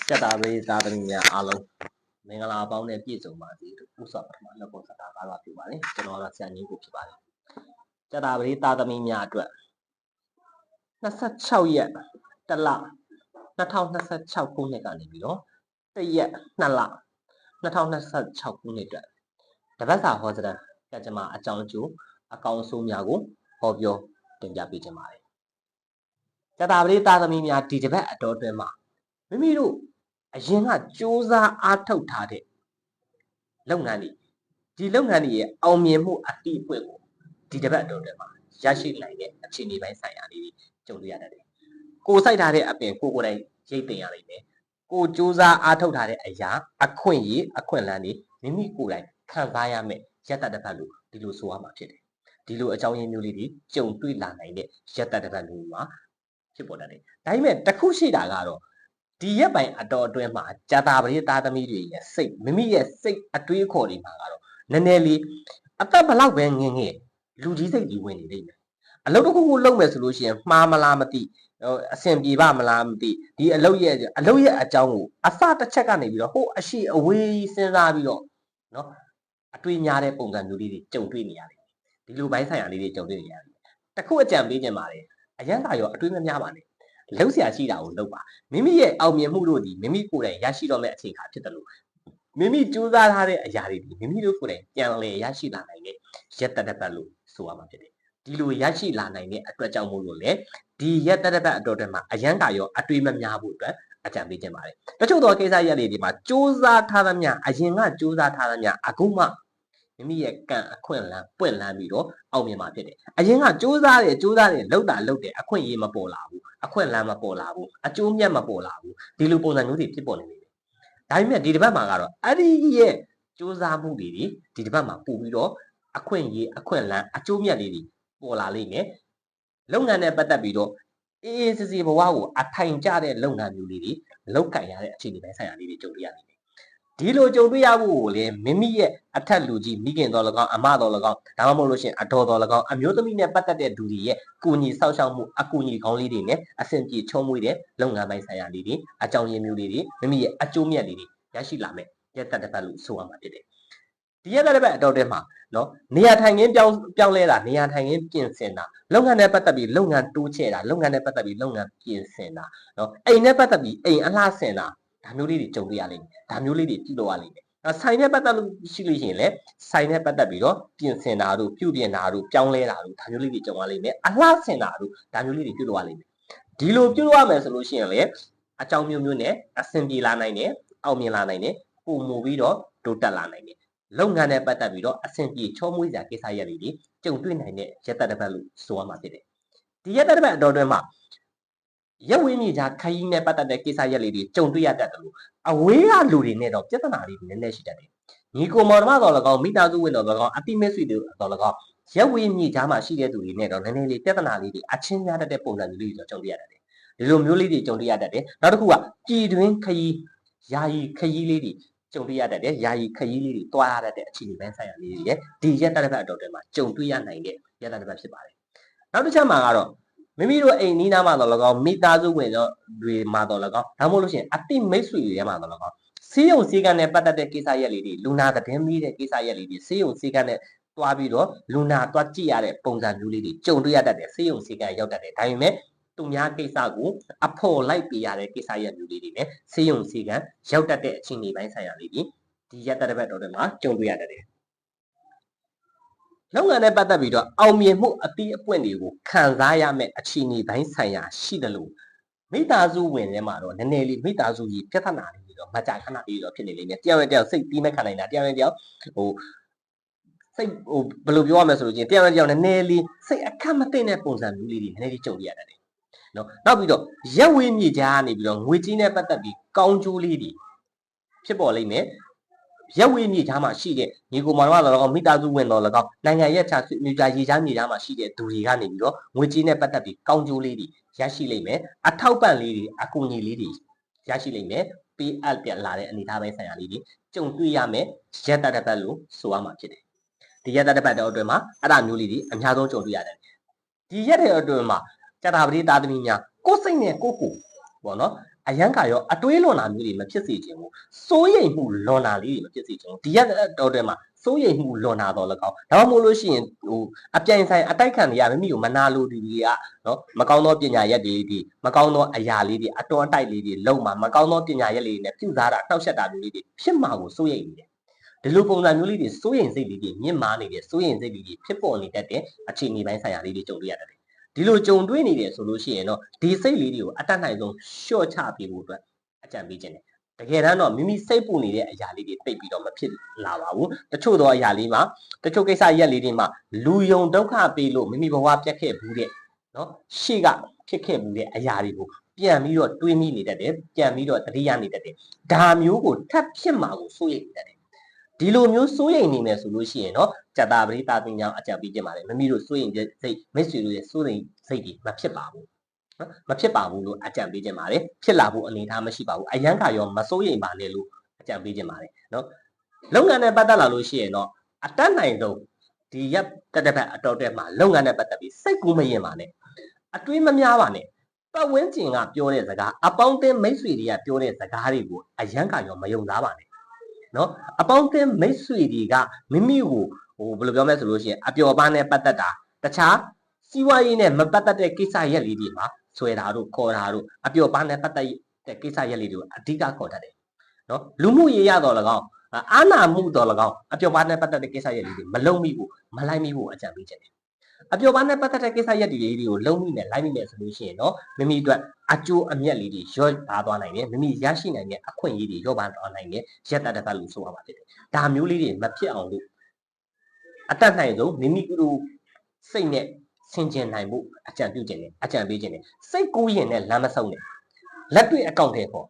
ကျက်တာလေးသားသမီးများအားလုံးမင်္ဂလာပေါင်းနဲ့ပြည့်စုံပါစေလို့ဥစ္စာပထမလက်ပေါ်စတာကားပါဖြစ်ပါတယ်ကျွန်တော်ကဆရာကြီးကိုဖြစ်ပါတယ်ကျက်တာလေးသားသမီးများအတွက်26ရက်တလ2026ခုနှစ်ကနေပြီးတော့1ရက်2လ2026ခုနှစ်အတွက်တပတ်စာဟောစတဲ့ကကြမအကြောင်းအကျိုးအကောင်းအဆိုးများကိုဟောပြောတင်ပြပေးခြင်းပါတယ်ကျက်တာလေးသားသမီးများဒီတပတ်အတော်အတွင်းမှာမိမိတို့အရင်ကစူးစမ်းအားထုတ်ထားတဲ့လုပ်ငန်းတွေဒီလုပ်ငန်းတွေရဲ့အောင်မြင်မှုအတိအပွင့်ကိုဒီတစ်ပတ်အတွင်းမှာရရှိနိုင်တဲ့အခြေအနေပိုင်းဆိုင်ရာလေးတွေကြုံတွေ့ရတတ်တယ်။ကိုယ်စိုက်ထားတဲ့အပင်ကိုယ်တိုင်ရိတ်တင်ရလိမ့်မယ်။ကိုစူးစမ်းအားထုတ်ထားတဲ့အရာအခွင့်အရေးအခွင့်အလမ်းတွေမိမိကိုယ်တိုင်ခံစားရမယ်ရက်တတစ်ပတ်လို့ဒီလိုဆိုရမှာဖြစ်တယ်။ဒီလိုအကြောင်းရင်းမျိုးလေးတွေကြုံတွေ့လာနိုင်တဲ့ရက်တတစ်ပတ်လို့မှာဖြစ်ပေါ်တတ်တယ်။ဒါပေမဲ့တစ်ခုရှိတာကတော့ဒီရက်ပိုင်းအတော်အတွင်းမှာကြာတာပရိသားသမီးတွေရဲ့စိတ်မိမိရဲ့စိတ်အတွေးအခေါ်တွေမှာကတော့နည်းနည်းလေးအသက်ဘလောက်ပဲငင်ငယ်လူကြီးစိတ်ကြီးဝင်နေလိမ့်မယ်အလုပ်တစ်ခုခုလုပ်မယ်ဆိုလို့ရှိရင်မှားမလားမသိအဆင်ပြေပါမလားမသိဒီအလုပ်ရဲ့အကြောင်းကိုအစတစ်ချက်ကနေပြီးတော့ဟိုအရှိအဝေးစဉ်းစားပြီးတော့နော်အတွေးများတဲ့ပုံစံမျိုးလေးတွေကြုံတွေ့နေရတယ်ဒီလိုဘိုင်းဆိုင်ရာလေးတွေကြုံတွေ့နေရတယ်တခုအကြံပေးခြင်းပါတယ်အရန်သာရောအတွေးမများပါနဲ့လှုပ်ရှားရှိတာကိုလုပ်ပါမိမိရဲ့အောင်မြင်မှုတို့ဒီမိမိကိုယ်တိုင်ရရှိတော့မယ့်အခြေခံဖြစ်တယ်လို့မိမိကြိုးစားထားတဲ့အရာတွေဒီမိမိတို့ကိုယ်တိုင်ပြန်လည်ရရှိလာနိုင်တဲ့ရက်တတစ်ပတ်လို့ဆိုရမှာဖြစ်တယ်ဒီလိုရရှိလာနိုင်တဲ့အတွက်ကြောင့်မို့လို့လေဒီရက်တတစ်ပတ်အတော်တည်းမှာအရန်တာရောအတွေးမများဖို့အတွက်အကြံပေးခြင်းပါတယ်တချို့သောကိစ္စရက်တွေဒီမှာကြိုးစားထားသမျှအရင်ကကြိုးစားထားသမျှအခုမှမိမိရဲ့ကံအခွင့်အလမ်းပွင့်လန်းပြီးတော့အောင်မြင်မှာဖြစ်တယ်အရင်ကကြိုးစားတယ်လောက်တယ်အခွင့်အရေးမပေါ်လာဘူးအခွင့်အလမ်းမပေါ်လာဘူးအကျိုးမြတ်မပေါ်လာဘူးဒီလိုပုံစံမျိုးတွေဖြစ်ပေါ်နေတယ်ဒါပေမဲ့ဒီတစ်ပတ်မှာကတော့အဲ့ဒီရဲ့ကြိုးစားမှုတွေဒီတစ်ပတ်မှာပို့ပြီးတော့အခွင့်အရေးအခွင့်အလမ်းအကျိုးမြတ်တွေပေါ်လာလိမ့်မယ်လုပ်ငန်းနဲ့ပတ်သက်ပြီးတော့အေးအေးဆေးဆေးဘဝကိုအထိုင်ကျတဲ့လုပ်ငန်းမျိုးလေးတွေလောက်ကင်ရတဲ့အခြေအနေပိုင်းဆိုင်ရာလေးတွေကြုံတွေ့ရနေတယ်ဒီလိုကြုံတွေ့ရဖို့ကိုလေမိမိရဲ့အထက်လူကြီးမိခင်တော်၎င်းအမတော်၎င်းဒါမှမဟုတ်လို့ရှိရင်အတော်တော်၎င်းအမျိုးသမီးနဲ့ပတ်သက်တဲ့လူတွေရဲ့ကူညီဆောက်ရှောက်မှုအကူအညီကောင်းလေးတွေနဲ့အဆင်ပြေချုံးမွေးတဲ့လုပ်ငန်းပိုင်းဆိုင်ရာလေးတွေအကြောင်းရင်းမျိုးလေးတွေမိမိရဲ့အကျိုးမြတ်လေးတွေရရှိလာမယ်ရက်သက်တစ်ပတ်လို့ဆိုရမှာဖြစ်တယ်ဒီရက်သက်တစ်ပတ်အတော်တည်းမှာနော်နေရာထိုင်ခင်းပြောင်းလဲတာနေရာထိုင်ခင်းပြင်ဆင်တာလုပ်ငန်းနဲ့ပတ်သက်ပြီးလုပ်ငန်းတိုးချဲ့တာလုပ်ငန်းနဲ့ပတ်သက်ပြီးလုပ်ငန်းပြင်ဆင်တာနော်အိမ်နဲ့ပတ်သက်ပြီးအိမ်အလှဆင်တာဒါမျိုးလေးတွေကြုံတွေ့ရလိမ့်မယ်ဒါမျိုးလေးတွေပြုလုပ်ရလိမ့်မယ်ဆိုင်နဲ့ပတ်သက်လို့ရှိလို့ရှိရင်လည်းဆိုင်နဲ့ပတ်သက်ပြီးတော့ပြင်ဆင်တာတို့ပြုပြင်တာတို့ပြောင်းလဲတာတို့ဒါမျိုးလေးတွေကြုံရလိမ့်မယ်အလှဆင်တာတို့ဒါမျိုးလေးတွေပြုလုပ်ရလိမ့်မယ်ဒီလိုပြုလုပ်ရမယ်ဆိုလို့ရှိရင်လည်းအကြောင်းမျိုးမျိုးနဲ့အဆင်ပြေလာနိုင်တယ်အောင်မြင်လာနိုင်တယ်ပုံမူပြီးတော့တိုးတက်လာနိုင်တယ်လုပ်ငန်းနဲ့ပတ်သက်ပြီးတော့အဆင်ပြေချောမွေးစရာကိစ္စရပ်တွေကြုံတွေ့နိုင်တဲ့ရက်သက်တစ်ပတ်လို့ဆိုရမှာဖြစ်တယ်ဒီရက်သက်တစ်ပတ်အတော်အတွင်းမှာရက်ဝင်းမြေကြားခရီးနဲ့ပတ်သက်တဲ့ကိစ္စရပ်လေးတွေကြုံတွေ့ရတတ်တယ်လို့အဝေးကလူတွေနဲ့တော့ပြဿနာလေးတွေနည်းနည်းရှိတတ်တယ်ညီကိုမောင်နှမတော်၎င်းမိသားစုဝင်တော်၎င်းအတိမဲဆွေတော်၎င်းရက်ဝင်းမြေကြားမှာရှိတဲ့သူတွေနဲ့တော့နည်းနည်းလေးပြဿနာလေးတွေအချင်းများတတ်တဲ့ပုံစံမျိုးလေးတွေကြုံတွေ့ရတတ်တယ်ဒီလိုမျိုးလေးတွေကြုံတွေ့ရတတ်တယ်နောက်တစ်ခုကပြည်တွင်းခရီးယာယီခရီးလေးတွေကြုံတွေ့ရတတ်တယ်ယာယီခရီးလေးတွေတွားရတတ်တဲ့အခြေအနေပိုင်းဆိုင်ရာလေးတွေရဲ့ဒီရက်သက်တစ်ပတ်အတော်တည်းမှာကြုံတွေ့ရနိုင်တဲ့ရက်သက်တစ်ပတ်ဖြစ်ပါတယ်နောက်တစ်ချက်မှာကတော့မိမိတို့အိမ်နီးနားမှာတော့၎င်းမိသားစုဝင်တွေမှာတော့၎င်းဒါမှမဟုတ်လို့ရှိရင်အတိမိတ်ဆွေတွေထဲမှာတော့၎င်းစေးရုံစေးကန်းနဲ့ပတ်သက်တဲ့ကိစ္စရပ်လေးတွေလူနာသတင်းမီးတဲ့ကိစ္စရပ်လေးတွေစေးရုံစေးကန်းနဲ့တွားပြီးတော့လူနာတွားကြည့်ရတဲ့ပုံစံမျိုးလေးတွေကြုံတွေ့ရတတ်တယ်စေးရုံစေးကန်းရောက်တတ်တယ်ဒါပေမဲ့သူများကိစ္စကိုအဖို့လိုက်ပြရတဲ့ကိစ္စရပ်မျိုးလေးတွေနဲ့စေးရုံစေးကန်းရောက်တတ်တဲ့အခြေအနေပိုင်းဆိုင်ရာလေးတွေဒီရက်သက်တစ်ပတ်တော်တွေမှာကြုံတွေ့ရတတ်တယ်လုပ်ငန်းနဲ့ပတ်သက်ပြီးတော့အောင်မြင်မှုအတိအပွင့်တွေကိုခံစားရမယ့်အခြေအနေတိုင်းဆိုင်ရာရှိတယ်လို့မိသားစုဝင်ထဲမှာတော့နည်းနည်းလေးမိသားစုကြီးပြဿနာလေးတွေတော့မကြခဏလေးတော့ဖြစ်နေလိမ့်မယ်တယောက်နဲ့တယောက်စိတ်ပြီးမဲ့ခံနိုင်တာတယောက်နဲ့တယောက်စိတ်ဘယ်လိုပြောရမလဲဆိုလို့ချင်းတယောက်နဲ့တယောက်နည်းနည်းလေးစိတ်အခက်မသိတဲ့ပုံစံမျိုးလေးတွေနည်းနည်းလေးကြုံရတတ်တယ်နော်နောက်ပြီးတော့ရက်ဝေးမြေကြားကနေပြီးတော့ငွေကြီးနဲ့ပတ်သက်ပြီးကောင်းကျိုးလေးတွေဖြစ်ပေါ်လိမ့်မယ်ရက်ဝေးမြေကြားမှာရှိတဲ့ညီကိုမောင်တော်၎င်းမိသားစုဝင်တော်၎င်းနိုင်ငံရဲ့ခြားမြေကြားရေကြားမြေကြားမှာရှိတဲ့သူတွေကနေပြီးတော့ငွေကြေးနဲ့ပတ်သက်ပြီးကောင်းကျိုးလေးတွေရရှိလိမ့်မယ်အထောက်ပံ့လေးတွေအကူအညီလေးတွေရရှိလိမ့်မယ်ပေးအပ်ပြလာတဲ့အနေအထားပိုင်းဆိုင်ရာလေးတွေကြုံတွေ့ရမယ်ရက်သက်တစ်ပတ်လို့ဆိုရမှာဖြစ်တယ်ဒီရက်သက်တစ်ပတ်တော့အတွင်းမှာအဲ့ဒါမျိုးလေးတွေအများဆုံးကြုံတွေ့ရတယ်ဒီရက်တဲ့အတွင်းမှာကျတာပတိသားသမီးများကိုယ်စိတ်နဲ့ကိုယ် ပေါ့နော်အရန်ကရောအတွေးလွန်တာမျိုးတွေမဖြစ်စေချင်ဘူးစိုးရိမ်မှုလွန်တာလေးတွေမဖြစ်စေချင်ဘူးဒီရက်တော့တည်းမှာစိုးရိမ်မှုလွန်တာတော့လည်းကောင်းဒါမှမဟုတ်လို့ရှိရင်ဟိုအပြိုင်ဆိုင်အတိုက်ခံတွေကမိမိကိုမနာလိုသူတွေကနော်မကောင်းသောပညာရက်တွေမကောင်းသောအရာလေးတွေအတော်အတိုက်လေးတွေလုံမှာမကောင်းသောပညာရက်လေးတွေနဲ့ပြုစားတာတောက်ရှက်တာမျိုးလေးတွေဖြစ်မှာကိုစိုးရိမ်နေတယ်ဒီလိုပုံစံမျိုးလေးတွေစိုးရိမ်စိတ်လေးတွေမြင့်မားနေတယ်စိုးရိမ်စိတ်လေးတွေဖြစ်ပေါ်နေတတ်တဲ့အခြေအနေပိုင်းဆိုင်ရာလေးတွေကြုံတွေ့ရတယ်ဒီလိုကြုံတွေ့နေတယ်ဆိုလို့ရှိရင်တော့ဒီစိတ်လေးတွေကိုအတတ်နိုင်ဆုံးလျှော့ချပေးဖို့အတွက်အကြံပေးခြင်းတယ်တကယ်တမ်းတော့မိမိစိတ်ပူနေတဲ့အရာလေးတွေတိတ်ပြီးတော့မဖြစ်လာပါဘူးတချို့သောအရာလေးမှာတချို့ကိစ္စရက်လေးတွေမှာလူယုံဒုက္ခပေးလို့မိမိဘဝပြတ်ခဲ့ဘူးတဲ့နော်ရှေ့ကဖြစ်ခဲ့ဘူးတဲ့အရာတွေကိုပြန်ပြီးတော့တွေးမိနေတတ်တယ်ပြန်ပြီးတော့သတိရနေတတ်တယ်ဒါမျိုးကိုထပ်ဖြစ်မှာကိုစိုးရိမ်နေတတ်တယ်ဒီလိုမျိုးစိုးရိမ်နေမယ်ဆိုလို့ရှိရင်တော့ဇာတာပရိသပညာအကြံပေးခြင်းပါတယ်မိမိတို့စိုးရိမ်စိတ်မိတ်ဆွေတို့ရဲ့စိုးရိမ်စိတ်တွေမဖြစ်ပါဘူးနော်မဖြစ်ပါဘူးလို့အကြံပေးခြင်းပါတယ်ဖြစ်လာဖို့အနေအထားမရှိပါဘူးအရန်ကရောမစိုးရိမ်ပါနဲ့လို့အကြံပေးခြင်းပါတယ်နော်လုပ်ငန်းနဲ့ပတ်သက်လာလို့ရှိရင်တော့အတတ်နိုင်ဆုံးဒီရက်တက်တဲ့ဘက်အတော်တက်မှာလုပ်ငန်းနဲ့ပတ်သက်ပြီးစိတ်ကူးမရင်ပါနဲ့အတွေးမများပါနဲ့ပတ်ဝန်းကျင်ကပြောတဲ့စကားအပေါင်းအသင်းမိတ်ဆွေတွေကပြောတဲ့စကားတွေကိုအရန်ကရောမယုံသားပါနဲ့နော်အပေါင်းအသင်းမိတ်ဆွေတွေကမိမိကိုဘယ်လိုပြောမလဲဆိုလို့ရှိရင်အပျော်ပါးနဲ့ပတ်သက်တာတခြားစီးပွားရေးနဲ့မပတ်သက်တဲ့ကိစ္စရက်လေးတွေမှာဆွဲတာတို့ခေါ်တာတို့အပျော်ပါးနဲ့ပတ်သက်တဲ့ကိစ္စရက်လေးတွေကိုအဓိကခေါ်တတ်တယ်နော်လူမှုရေးရတော့၎င်းအာနာမှုတော့၎င်းအပျော်ပါးနဲ့ပတ်သက်တဲ့ကိစ္စရက်လေးတွေမလုံမိဘူးမလိုက်မိဘူးအကြံပေးချက်တယ်အပျော်ပါးနဲ့ပတ်သက်တဲ့ကိစ္စရက်လေးတွေကိုလုံမိနဲ့လိုက်မိနဲ့ဆိုလို့ရှိရင်တော့မိမိအတွက်အကျိုးအမြတ်လေးတွေရော့ပါသွားနိုင်တယ်မိမိရရှိနိုင်တဲ့အခွင့်အရေးတွေရော့ပါသွားနိုင်တယ်ရက်တတစ်ပတ်လို့ဆိုရမှာဖြစ်တယ်ဒါမျိုးလေးတွေမဖြစ်အောင်လို့အတတ်နိုင်ဆုံးမိမိတို့စိတ်နဲ့ဆင်ခြင်နိုင်ဖို့အကြံပြုခြင်းနဲ့အကြံပေးခြင်းနဲ့စိတ်ကူးရင်နဲ့လမ်းမဆုံးနဲ့လက်တွေ့အကောင့်ထဲပေါ်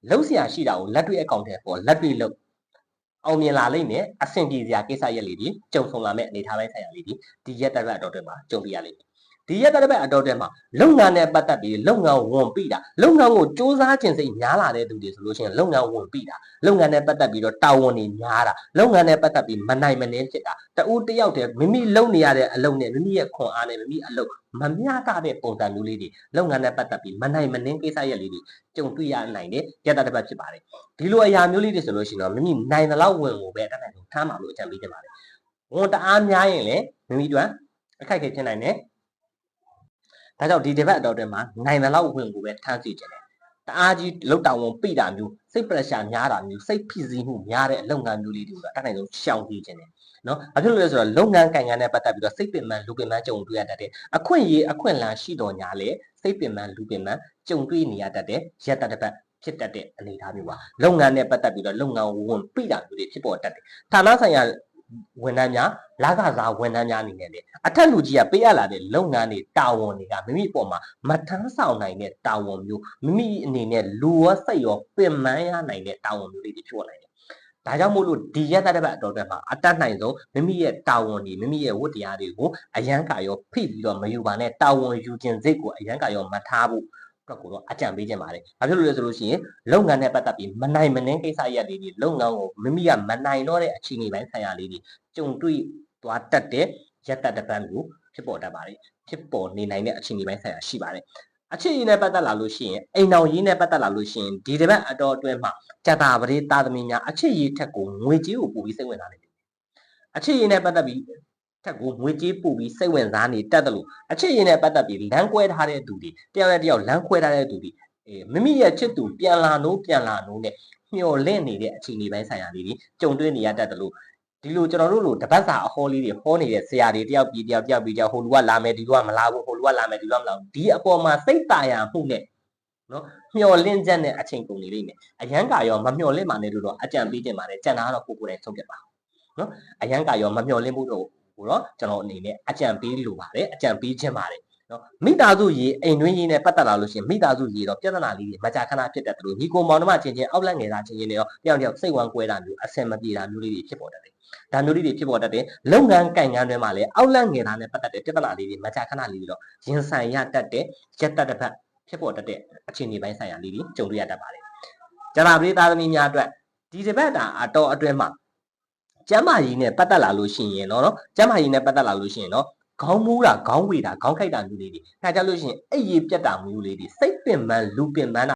လှုပ်ရှားရှိတာကိုလက်တွေ့အကောင့်ထဲပေါ်လက်တွေ့လှုပ်အောင်မြင်လာလိမ့်မယ်အဆင်ပြေစရာကိစ္စရက်လေးတွေကြုံဆုံလာမဲ့အနေထားပိုင်းဆိုင်ရာလေးတွေဒီရက်တစ်ပတ်အတော်တွင်မှာကြုံပြရလိမ့်မယ်ဒီရက်တစ်ပတ်အတော်တွင်မှာလုပ်ငန်းနဲ့ပတ်သက်ပြီးလုပ်ငန်းဝန်ပိတာလုပ်ငန်းကိုစူးစမ်းခြင်းစိတ်များလာတဲ့သူတွေဆိုလို့ရှိရင်လုပ်ငန်းဝန်ပိတာလုပ်ငန်းနဲ့ပတ်သက်ပြီးတော့တာဝန်တွေများတာလုပ်ငန်းနဲ့ပတ်သက်ပြီးမနိုင်မနှင်းဖြစ်တာတဦးတယောက်တည်းမိမိလုပ်နေရတဲ့အလုပ်နဲ့မိမိရဲ့ခွန်အားနဲ့မိမိအလုပ်မမျှတတဲ့ပုံစံမျိုးလေးတွေလုပ်ငန်းနဲ့ပတ်သက်ပြီးမနိုင်မနှင်းကိစ္စရက်လေးတွေကြုံတွေ့ရနိုင်တဲ့ရက်တစ်ပတ်ဖြစ်ပါတယ်ဒီလိုအရာမျိုးလေးတွေဆိုလို့ရှိရင်တော့မိမိနိုင်တဲ့လောက်ဝင်ကိုပဲတက်နိုင်ဆုံးထားမှာလို့အကြံပေးချင်ပါတယ်ဝန်တအားများရင်လည်းမိမိတို့အခက်အခဲဖြစ်နိုင်တယ်ဒါကြောင့်ဒီတစ်ပတ်အတော်တွင်မှာနိုင်တဲ့လောက်ဝင်ကိုပဲထမ်းစီခြင်းတယ်တအားကြီးလောက်တောင်ဝန်ပိတာမျိုးစိတ်ပရက်ရှာများတာမျိုးစိတ်ဖိစီးမှုများတဲ့အလုပ်ငန်းမျိုးလေးတွေကိုတက်နိုင်ဆုံးရှောင်ပြေးခြင်းတယ်နော်ဘာဖြစ်လို့လဲဆိုတော့လုပ်ငန်းကိုင်ငန်းနဲ့ပတ်သက်ပြီးတော့စိတ်ပင်ပန်းလူပင်ပန်းကြုံတွေ့ရတတ်တယ်အခွင့်အရေးအခွင့်အလမ်းရှိတော်ညာလေစိတ်ပင်ပန်းလူပင်ပန်းကြုံတွေ့နေရတတ်တယ်ရက်တစ်ပတ်ဖြစ်တတ်တဲ့အနေအထားမျိုးပါလုပ်ငန်းနဲ့ပတ်သက်ပြီးတော့လုပ်ငန်းဝန်ပိတာမျိုးတွေဖြစ်ပေါ်တတ်တယ်ဌာနဆိုင်ရာဝန်ထမ်းများလကစားဝန်ထမ်းများအနေနဲ့လေအထက်လူကြီးကပေးရလာတဲ့လုပ်ငန်းတွေတာဝန်တွေကမိမိပေါ်မှာမထမ်းဆောင်နိုင်တဲ့တာဝန်မျိုးမိမိအနေနဲ့လူရောစိတ်ရောပင်ပန်းရနိုင်တဲ့တာဝန်မျိုးတွေဖြစ်ပေါ်နိုင်တယ်ဒါကြောင့်မို့လို့ဒီရက်တစ်ပတ်အတော်တွင်မှာအတတ်နိုင်ဆုံးမိမိရဲ့တာဝန်တွေမိမိရဲ့ဝတ္တရားတွေကိုအရန်ကာရောဖိပြီးတော့မယူပါနဲ့တာဝန်ယူခြင်းစိတ်ကိုအရန်ကာရောမထားဘူးတော့ကိုတော့အကြံပေးခြင်းပါတယ်။ဘာဖြစ်လို့လဲဆိုလို့ရှိရင်လုပ်ငန်းနဲ့ပတ်သက်ပြီးမနိုင်မနှင်းကိစ္စရက်လေးတွေလုပ်ငန်းကိုမိမိကမနိုင်တော့တဲ့အခြေအနေပိုင်းဆိုင်ရာလေးတွေကြုံတွေ့သွားတတ်တဲ့ရက်တတစ်ပတ်မျိုးဖြစ်ပေါ်တတ်ပါတယ်။ဖြစ်ပေါ်နေနိုင်တဲ့အခြေအနေပိုင်းဆိုင်ရာရှိပါတယ်။အခြေအနေနဲ့ပတ်သက်လာလို့ရှိရင်အိမ်တော်ရေးနဲ့ပတ်သက်လာလို့ရှိရင်ဒီတစ်ပတ်အတော်အတွင်းမှာဇာတာပရိသာသမီများအခြေရေးထက်ကိုငွေကြေးကိုပို့ပြီးစိတ်ဝင်စားနေတယ်။အခြေရေးနဲ့ပတ်သက်ပြီးထက်ကိုငွေကြေးပို့ပြီးစိတ်ဝင်စားနေတတ်တယ်လို့အခြေအနေနဲ့ပတ်သက်ပြီးလမ်းကွဲထားတဲ့သူတွေတယောက်နဲ့တယောက်လမ်းခွဲထားတဲ့သူတွေမိမိရဲ့ချစ်သူပြန်လာနိုးနဲ့မျော်လင့်နေတဲ့အခြေအနေပိုင်းဆိုင်ရာလေးတွေကြုံတွေ့နေရတတ်တယ်လို့ဒီလိုကျွန်တော်တို့လိုတပတ်စာအဟောလေးတွေဟောနေတဲ့ဆရာတွေတယောက်ပြီးတယောက်ဟိုလူကလာမယ်ဒီလူကမလာဘူးဟိုလူကလာမယ်ဒီလူကမလာဘူးဒီအပေါ်မှာစိတ်တာယာမှုနဲ့နော်မျော်လင့်ချက်နဲ့အချိန်ကုန်နေလိမ့်မယ်အရန်ကာရောမမျော်လင့်ပါနဲ့လို့တော့အကြံပေးတင်ပါတယ်ကြံတာကတော့ကိုယ်တိုင်ဆုံးဖြတ်ပါနော်အရန်ကာရောမမျော်လင့်မှုတော့ကိုတော့ကျွန်တော်အနေနဲ့အကြံပေးလိုပါတယ်အကြံပေးခြင်းပါတယ်နော်မိသားစုရေးအိမ်တွင်းရေးနဲ့ပတ်သက်လာလို့ရှိရင်မိသားစုရေးတော့ပြဿနာလေးတွေမကြာခဏဖြစ်တတ်တယ်လို့ညီကိုမောင်နှမချင်းအောက်လက်ငယ်သားချင်းတွေရောတယောက်တယောက်စိတ်ဝမ်းကွဲတာမျိုးအဆင်မပြေတာမျိုးလေးတွေဖြစ်ပေါ်တတ်တယ်ဒါမျိုးလေးတွေဖြစ်ပေါ်တတ်တယ်လုပ်ငန်းကိုင်ငန်းတွေမှာလည်းအောက်လက်ငယ်သားနဲ့ပတ်သက်တဲ့ပြဿနာလေးတွေမကြာခဏလေးတွေတော့ရင်ဆိုင်ရတတ်တဲ့ရက်တတစ်ပတ်ဖြစ်ပေါ်တတ်တဲ့အခြေအနေပိုင်းဆိုင်ရာလေးတွေကြုံတွေ့ရတတ်ပါတယ်ဇာတာပရိသသမီးများအတွက်ဒီတစ်ပတ်တာအတော်အတွင်းမှာကျမ်းမာရေးနဲ့ပတ်သက်လာလို့ရှိရင်နော်ကျမ်းမာရေးနဲ့ပတ်သက်လာလို့ရှိရင်နော်ခေါင်းမူးတာခေါင်းဝေတာခေါင်းခိုက်တာမျိုးလေးတွေခါကြလို့ရှိရင်အိပ်ရပြတ်တာမျိုးလေးတွေစိတ်ပင်ပန်းလူပင်ပန်း